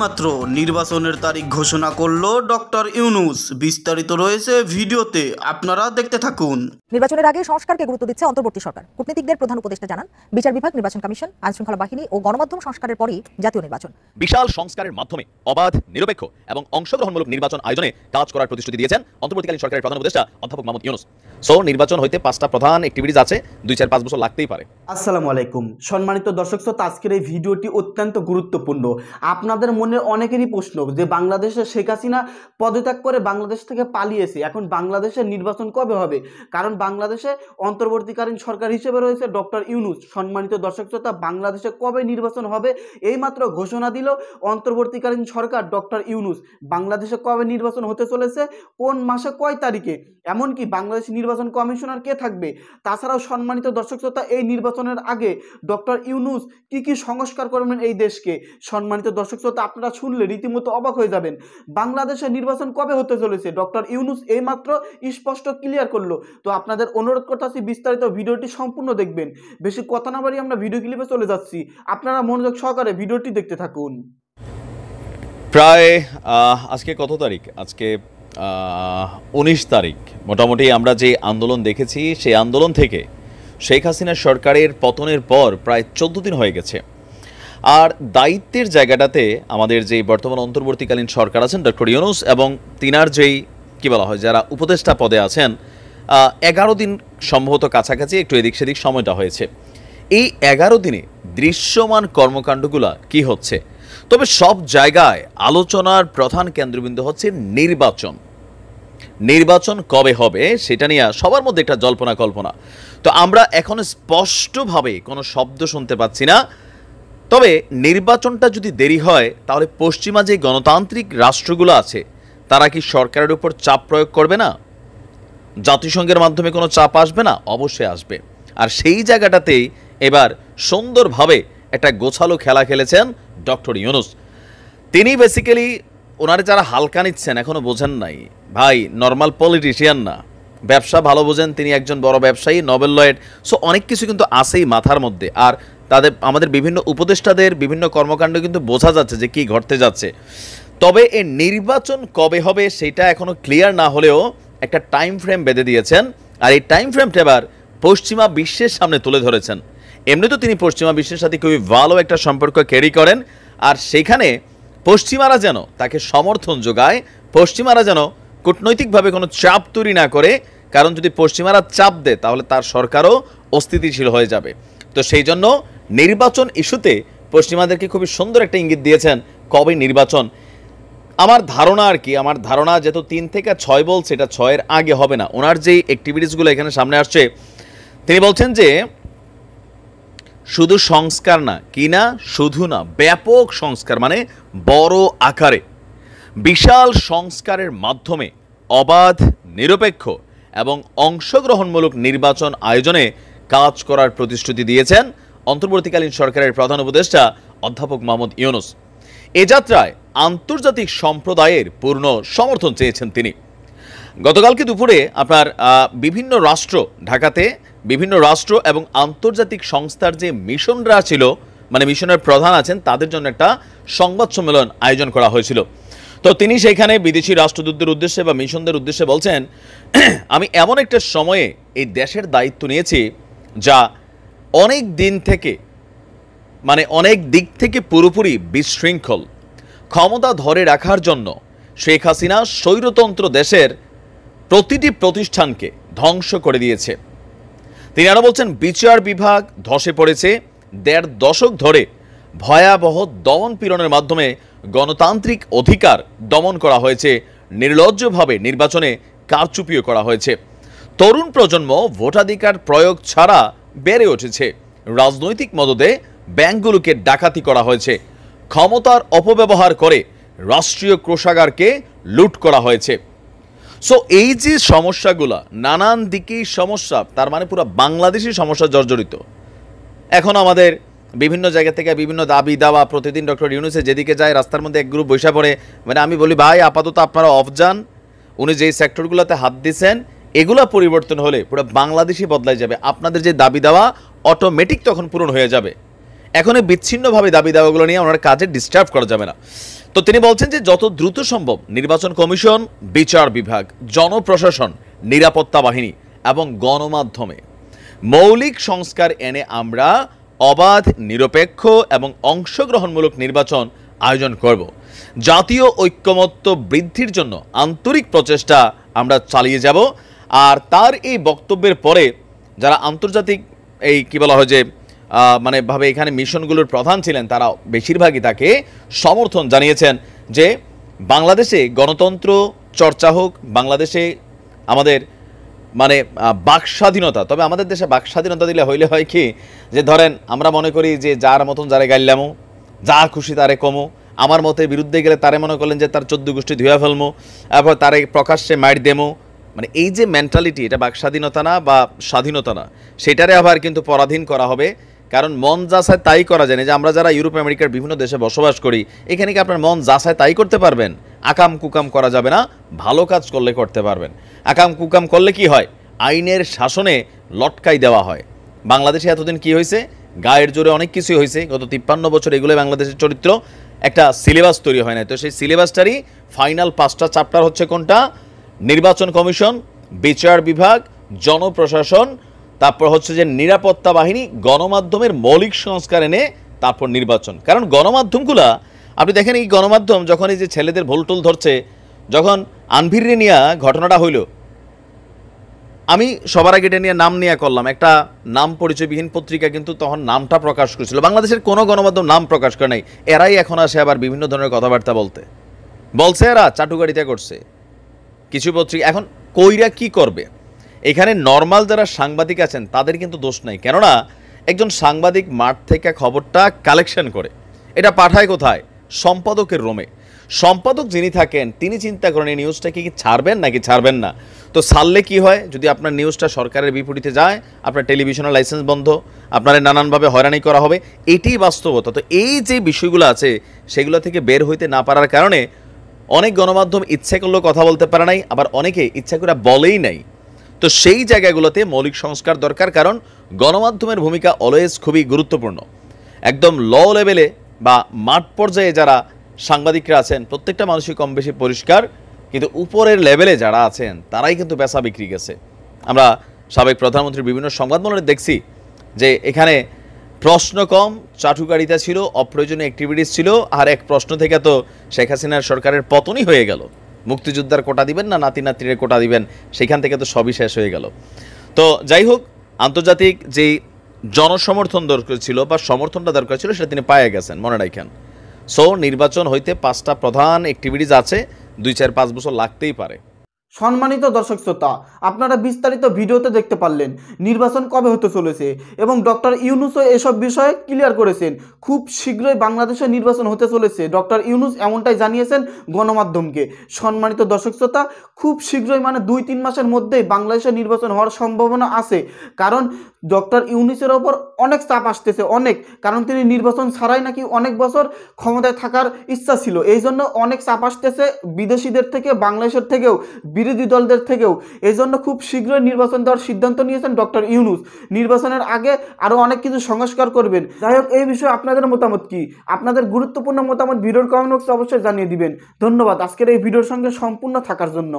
এইমাত্র নির্বাচনের তারিখ ঘোষণা করল ডক্টর ইউনূস। বিস্তারিত রয়েছে ভিডিওতে, আপনারা দেখতে থাকুন। নির্বাচনের আগে সংস্কারকে গুরুত্ব দিচ্ছে অন্তর্বর্তী সরকার। কূটনীতিকদের প্রধান উপদেষ্টা জানান, বিচার বিভাগ, নির্বাচন কমিশন, আইনশৃঙ্খলা বাহিনী ও গণমাধ্যম সংস্কারের পরই জাতীয় নির্বাচন। বিশাল সংস্কারের মাধ্যমে অবাধ, নিরপেক্ষ এবং অংশগ্রহণমূলক নির্বাচন আয়োজনে কাজ করার প্রতিশ্রুতি দিয়েছেন অন্তর্বর্তীকালীন সরকারের প্রধান উপদেষ্টা অধ্যাপক মোহাম্মদ ইউনূস। নির্বাচন হইতে 5টা প্রধান অ্যাক্টিভিটিজ আছে, 2-4-5 বছর লাগতেই পারে। আসসালামু আলাইকুম সম্মানিত দর্শক শ্রোতা, আজকের এই ভিডিওটি অত্যন্ত গুরুত্বপূর্ণ। আপনাদের মনে অনেকেরই প্রশ্ন যে বাংলাদেশে শেখ হাসিনা পদত্যাগ করে বাংলাদেশ থেকে পালিয়েছে, এখন বাংলাদেশের নির্বাচন কবে হবে? কারণ বাংলাদেশে অন্তর্বর্তীকালীন সরকার হিসেবে রয়েছে ডক্টর ইউনূস। সম্মানিত দর্শক শ্রোতা, বাংলাদেশে কবে নির্বাচন হবে এইমাত্র ঘোষণা দিল অন্তর্বর্তীকালীন সরকার ডক্টর ইউনূস। বাংলাদেশে কবে নির্বাচন হতে চলেছে, কোন মাসে কয় তারিখে, এমনকি বাংলাদেশ নির্বাচন কমিশনার কে থাকবে। তাছাড়াও সম্মানিত দর্শক শ্রোতা, এই নির্বাচনের আগে ডক্টর ইউনূস কি কি সংস্কার করবেন এই দেশকে, সম্মানিত দর্শক শ্রোতা আপনারা শুনলে রীতিমতো অবাক হয়ে যাবেন। বাংলাদেশের নির্বাচন কবে হতে চলেছে ডক্টর ইউনূস এইমাত্র স্পষ্ট ক্লিয়ার করলো। তো আপনাদের অনুরোধ করতেছি বিস্তারিত ভিডিওটি সম্পূর্ণ দেখবেন। বেশি কথা না বাড়িয়ে আমরা ভিডিও ক্লিপে চলে যাচ্ছি, আপনারা মনোযোগ সহকারে ভিডিওটি দেখতে থাকুন। প্রায় আজকে কত তারিখ? আজকে 19 তারিখ। মোটামুটি আমরা যে আন্দোলন দেখেছি সেই আন্দোলন থেকে শেখ হাসিনা সরকারের পতনের পর প্রায় 14 দিন হয়ে গেছে। আর দায়িত্বের জায়গাটাতে আমাদের যে বর্তমান অন্তর্বর্তীকালীন সরকার আছেন ডক্টর ইউনূস এবং তিনার যেই কী বলা হয় যারা উপদেষ্টা পদে আছেন, 11 দিন সম্ভবত কাছাকাছি, একটু এদিক সেদিক সময়টা হয়েছে। এই 11 দিনে দৃশ্যমান কর্মকাণ্ডগুলা কি হচ্ছে? তবে সব জায়গায় আলোচনার প্রধান কেন্দ্রবিন্দু হচ্ছে নির্বাচন। নির্বাচন কবে হবে সেটা নিয়ে সবার মধ্যে একটা জল্পনা কল্পনা। তো আমরা এখন স্পষ্টভাবে কোনো শব্দ শুনতে পাচ্ছি না। তবে নির্বাচনটা যদি দেরি হয় তাহলে পশ্চিমা যে গণতান্ত্রিক রাষ্ট্রগুলো আছে তারা কি সরকারের উপর চাপ প্রয়োগ করবে না? জাতিসংঘের মাধ্যমে কোনো চাপ আসবে না? অবশ্যই আসবে। আর সেই জায়গাটাতেই এবার সুন্দরভাবে একটা গোছালো খেলা খেলেছেন ডক্টর ইউনূস। তিনি বেসিক্যালি ওনারে যারা হালকা নিচ্ছেন এখনও বোঝেন নাই, ভাই নর্মাল পলিটিশিয়ান না, ব্যবসা ভালো বোঝেন, তিনি একজন বড় ব্যবসায়ী, নোবেল লয়েড। অনেক কিছু কিন্তু আছেই মাথার মধ্যে। আর তাদের আমাদের বিভিন্ন উপদেষ্টাদের বিভিন্ন কর্মকাণ্ড কিন্তু বোঝা যাচ্ছে যে কি ঘটতে যাচ্ছে। তবে এই নির্বাচন কবে হবে সেটা এখনও ক্লিয়ার না হলেও একটা টাইম ফ্রেম বেঁধে দিয়েছেন। আর এই টাইম ফ্রেমটা এবার পশ্চিমা বিশ্বের সামনে তুলে ধরেছেন। এমনি তো তিনি পশ্চিমা বিশ্বের সাথে খুবই ভালো একটা সম্পর্ক ক্যারি করেন, আর সেইখানে পশ্চিমারা যেন তাকে সমর্থন যোগায়, পশ্চিমারা যেন কূটনৈতিকভাবে কোনো চাপ তৈরি না করে, কারণ যদি পশ্চিমারা চাপ দেয় তাহলে তার সরকারও অস্থিতিশীল হয়ে যাবে। তো সেই জন্য নির্বাচন ইস্যুতে পশ্চিমাদেরকে খুবই সুন্দর একটা ইঙ্গিত দিয়েছেন কবে নির্বাচন। আমার ধারণা আর কি, আমার ধারণা যেহেতু 3 থেকে 6 বলছে, এটা 6-এর আগে হবে না। ওনার যেই অ্যাক্টিভিটিসগুলো এখানে সামনে আসছে, তিনি বলছেন যে শুধু সংস্কার না, কি না, শুধু না, ব্যাপক সংস্কার, মানে বড় আকারে বিশাল সংস্কারের মাধ্যমে অবাধ, নিরপেক্ষ এবং অংশগ্রহণমূলক নির্বাচন আয়োজনে কাজ করার প্রতিশ্রুতি দিয়েছেন অন্তর্বর্তীকালীন সরকারের প্রধান উপদেষ্টা অধ্যাপক মোহাম্মদ ইউনূস। এ যাত্রায় আন্তর্জাতিক সম্প্রদায়ের পূর্ণ সমর্থন চেয়েছেন তিনি। গতকালকে দুপুরে আপনার বিভিন্ন রাষ্ট্র, ঢাকাতে বিভিন্ন রাষ্ট্র এবং আন্তর্জাতিক সংস্থার যে মিশনরা ছিল, মানে মিশনের প্রধান আছেন, তাদের জন্য একটা সংবাদ সম্মেলন আয়োজন করা হয়েছিল। তো তিনি সেখানে বিদেশি রাষ্ট্রদূতদের উদ্দেশ্যে বা মিশনদের উদ্দেশ্যে বলছেন, আমি এমন একটা সময়ে এই দেশের দায়িত্ব নিয়েছি যা অনেক দিন থেকে, মানে অনেক দিক থেকে পুরোপুরি বিশৃঙ্খল। ক্ষমতা ধরে রাখার জন্য শেখ হাসিনা স্বৈরতন্ত্র দেশের প্রতিটি প্রতিষ্ঠানকে ধ্বংস করে দিয়েছে। তিনি আরও বলছেন, বিচার বিভাগ ধসে পড়েছে, 1.5 দশক ধরে ভয়াবহ দমন পীড়নের মাধ্যমে গণতান্ত্রিক অধিকার দমন করা হয়েছে, নির্লজ্জভাবে নির্বাচনে কারচুপিও করা হয়েছে, তরুণ প্রজন্ম ভোটাধিকার প্রয়োগ ছাড়া বেড়ে উঠেছে, রাজনৈতিক মদদে ব্যাংকগুলোকে ডাকাতি করা হয়েছে, ক্ষমতার অপব্যবহার করে রাষ্ট্রীয় কোষাগারকে লুট করা হয়েছে। এই যে সমস্যাগুলো, নানান দিকেই সমস্যা, তার মানে পুরো বাংলাদেশি সমস্যা জর্জরিত। এখন আমাদের বিভিন্ন জায়গা থেকে বিভিন্ন দাবি দাওয়া, প্রতিদিন ডক্টর ইউনূসে যেদিকে যায় রাস্তার মধ্যে এক গ্রুপ বৈশা পড়ে, মানে আমি বলি ভাই আপাতত আপনারা অফ যান, উনি যেই সেক্টরগুলোতে হাত দিচ্ছেন এগুলো পরিবর্তন হলে পুরো বাংলাদেশই বদলাই যাবে। আপনাদের যে দাবি দেওয়া অটোমেটিক তখন পূরণ হয়ে যাবে। এখন এই বিচ্ছিন্নভাবে দাবি দেওয়াগুলো নিয়ে ওনার কাজে ডিস্টার্ব করা যাবে না। তো তিনি বলছেন যে যত দ্রুত সম্ভব নির্বাচন কমিশন, বিচার বিভাগ, জনপ্রশাসন, নিরাপত্তা বাহিনী এবং গণমাধ্যমে মৌলিক সংস্কার এনে আমরা অবাধ, নিরপেক্ষ এবং অংশগ্রহণমূলক নির্বাচন আয়োজন করব। জাতীয় ঐক্যমত্য বৃদ্ধির জন্য আন্তরিক প্রচেষ্টা আমরা চালিয়ে যাব। আর তার এই বক্তব্যের পরে যারা আন্তর্জাতিক এই কি বলা হয় যে ভাবে এখানে মিশনগুলোর প্রধান ছিলেন, তারা বেশিরভাগই তাকে সমর্থন জানিয়েছেন যে বাংলাদেশে গণতন্ত্র চর্চা হোক, বাংলাদেশে আমাদের বাক স্বাধীনতা। তবে আমাদের দেশে বাক স্বাধীনতা দিলে হইলে হয় কি, যে ধরেন আমরা মনে করি যে যার মতন যারে গাইলামো, যা খুশি তারে কমো, আমার মতের বিরুদ্ধে গেলে তারে মনে করলেন যে তার 14 গোষ্ঠী ধুয়া ফেলমো, তারপর তারে প্রকাশ্যে মাইর দেমো। এই যে মেন্টালিটি, এটা বাক স্বাধীনতা না বা স্বাধীনতা না, সেটারে আবার কিন্তু পরাধীন করা হবে। কারণ মন যা চায় তাই করা যায় না। যে আমরা যারা ইউরোপ আমেরিকার বিভিন্ন দেশে বসবাস করি, এখানে কি আপনার মন যা চায় তাই করতে পারবেন? আকাম কুকাম করা যাবে না, ভালো কাজ করলে করতে পারবেন। আকাম কুকাম করলে কি হয়? আইনের শাসনে লটকাই দেওয়া হয়। বাংলাদেশে এতদিন কি হয়েছে? গায়ের জোরে অনেক কিছুই হয়েছে। গত 53 বছর এগুলো বাংলাদেশের চরিত্র, একটা সিলেবাস তৈরি হয় না। তো সেই সিলেবাসটারই ফাইনাল 5টা চ্যাপ্টার হচ্ছে কোনটা? নির্বাচন কমিশন, বিচার বিভাগ, জনপ্রশাসন, তারপর হচ্ছে যে নিরাপত্তা বাহিনী, গণমাধ্যমের মৌলিক সংস্কার এনে তারপর নির্বাচন। কারণ গণমাধ্যমগুলা আপনি দেখেন, এই গণমাধ্যম যখন এই যে ছেলেদের ভুলটুল ধরছে, যখন আনভিরে নিয়ে ঘটনাটা হইল, আমি সবার আগে এটা নিয়ে নাম নিয়ে করলাম, একটা নাম পরিচয়বিহীন পত্রিকা কিন্তু তখন নামটা প্রকাশ করেছিল। বাংলাদেশের কোনো গণমাধ্যম নাম প্রকাশ করে নাই। এরাই এখন আসে আবার বিভিন্ন ধরনের কথাবার্তা বলছে এরা চাটুকারিতা করছে কিছু পত্রিকা। এখন কইরা কি করবে? এখানে নর্মাল যারা সাংবাদিক আছেন তাদের কিন্তু দোষ নাই। কেননা একজন সাংবাদিক মাঠ থেকে খবরটা কালেকশন করে, এটা পাঠায় কোথায়? সম্পাদকের রুমে। সম্পাদক যিনি থাকেন তিনি চিন্তা করেন এই নিউজটাকে কি ছাড়বেন নাকি ছাড়বেন না। তো ছাড়লে কি হয়? যদি আপনার নিউজটা সরকারের বিপরীতে যায়, আপনার টেলিভিশনের লাইসেন্স বন্ধ, আপনার নানানভাবে হয়রানি করা হবে। এটাই বাস্তবতা। তো এই যে বিষয়গুলো আছে, সেগুলো থেকে বের হইতে না পারার কারণে অনেক গণমাধ্যম ইচ্ছে করলেও কথা বলতে পারে নাই, আবার অনেকে ইচ্ছা করে বলেই নাই। তো সেই জায়গাগুলোতে মৌলিক সংস্কার দরকার। কারণ গণমাধ্যমের ভূমিকা অলওয়েজ খুবই গুরুত্বপূর্ণ। একদম ল লেভেলে বা মাঠ পর্যায়ে যারা সাংবাদিকরা আছেন, প্রত্যেকটা মানুষই কম বেশি পরিষ্কার, কিন্তু উপরের লেভেলে যারা আছেন তারাই কিন্তু বেচা বিক্রি গেছে। আমরা সাবেক প্রধানমন্ত্রীর বিভিন্ন সংবাদমণ্ডলে দেখছি যে এখানে প্রশ্ন কম, চাটুকারিতা ছিল, অপ্রয়োজনীয় অ্যাক্টিভিটিস ছিল। আর এক প্রশ্ন থেকে তো শেখ হাসিনার সরকারের পতনই হয়ে গেল। মুক্তিযোদ্ধার কোটা দিবেন না নাতি নাতির কোটা দিবেন, সেখান থেকে তো সবই শেষ হয়ে গেল। তো যাই হোক, আন্তর্জাতিক যেই জনসমর্থন দরকার ছিল বা সমর্থনটা দরকার ছিল, সেটা তিনি পায়ে গেছেন, মনে রাখেন। সো নির্বাচন হইতে 5টা প্রধান অ্যাক্টিভিটিস আছে, 2-4-5 বছর লাগতেই পারে। সম্মানিত দর্শক শ্রোতা, আপনারা বিস্তারিত ভিডিওতে দেখতে পারলেন নির্বাচন কবে হতে চলেছে এবং ডক্টর ইউনূসও এসব বিষয়ে ক্লিয়ার করেছেন। খুব শীঘ্রই বাংলাদেশে নির্বাচন হতে চলেছে, ডক্টর ইউনূস এমনটাই জানিয়েছেন গণমাধ্যমকে। সম্মানিত দর্শক শ্রোতা, খুব শীঘ্রই 2-3 মাসের মধ্যেই বাংলাদেশে নির্বাচন হওয়ার সম্ভাবনা আছে। কারণ ডক্টর ইউনূসের ওপর অনেক চাপ আসতেছে, অনেক। কারণ তিনি নির্বাচন ছাড়াই নাকি অনেক বছর ক্ষমতায় থাকার ইচ্ছা ছিল, এই জন্য অনেক চাপ আসতেছে বিদেশিদের থেকে, বাংলাদেশের থেকেও, বিরোধী দলদের থেকেও। এই জন্য খুব শীঘ্রই নির্বাচন দেওয়ার সিদ্ধান্ত নিয়েছেন ডক্টর ইউনূস। নির্বাচনের আগে আরও অনেক কিছু সংস্কার করবেন। যাই হোক, এই বিষয়ে আপনাদের মতামত কি? আপনাদের গুরুত্বপূর্ণ মতামত ভিডিওর কমেন্ট বক্সে অবশ্যই জানিয়ে দিবেন। ধন্যবাদ আজকের এই ভিডিওর সঙ্গে সম্পূর্ণ থাকার জন্য।